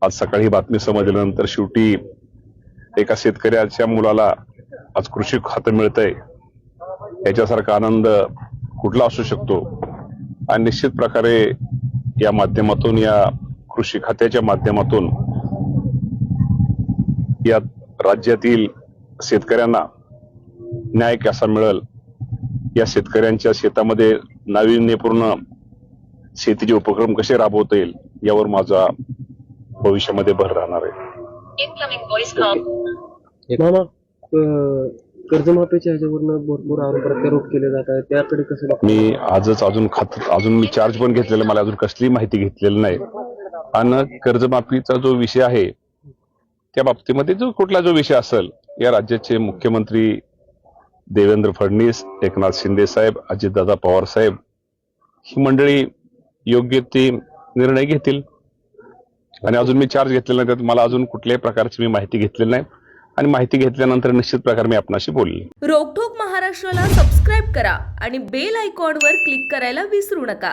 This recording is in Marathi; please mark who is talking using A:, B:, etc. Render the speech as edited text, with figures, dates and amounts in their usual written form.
A: आज सकाळी बातमी समजल्यानंतर शेवटी एका शेतकऱ्याच्या मुलाला आज कृषी खातं मिळतंय याच्यासारखा आनंद कुठला असू शकतो। आणि निश्चित प्रकारे या माध्यमातून, या कृषी खात्याच्या माध्यमातून या राज्यातील शेतकऱ्यांना न्याय कसा मिळेल, या शेतकऱ्यांच्या शेतामध्ये नाविन्यपूर्ण शेतीचे उपक्रम कसे राबवता येईल यावर माझा भविष्यामध्ये भर राहणार आहे।
B: मामा, कर्जमाफीच्या ह्याच्यावरनं भरपूर प्रत्यारोप केले जात आहे, त्याकडे कसं बघता?
A: मी आजच अजून मी चार्ज पण घेतलेला, मला अजून कसली माहिती घेतलेली नाही। आणि कर्जमाफीचा जो विषय आहे त्या बाबतीमध्ये कुठला जो विषय असेल, या राज्याचे मुख्यमंत्री देवेंद्र फडणवीस, एकनाथ शिंदे साहेब, अजितदादा पवार साहेब ही मंडळी योग्य ते निर्णय घेतील। आणि अजून मी चार्ज घेतलेला नाही, मला अजून कुठल्याही प्रकारची मी माहिती घेतलेली नाही आणि माहिती घेतल्यानंतर निश्चित प्रकारे मी आपणाशी बोलेन।
C: रोकठोक महाराष्ट्राला सबस्क्राईब करा आणि बेल आयकॉनवर क्लिक करायला विसरू नका।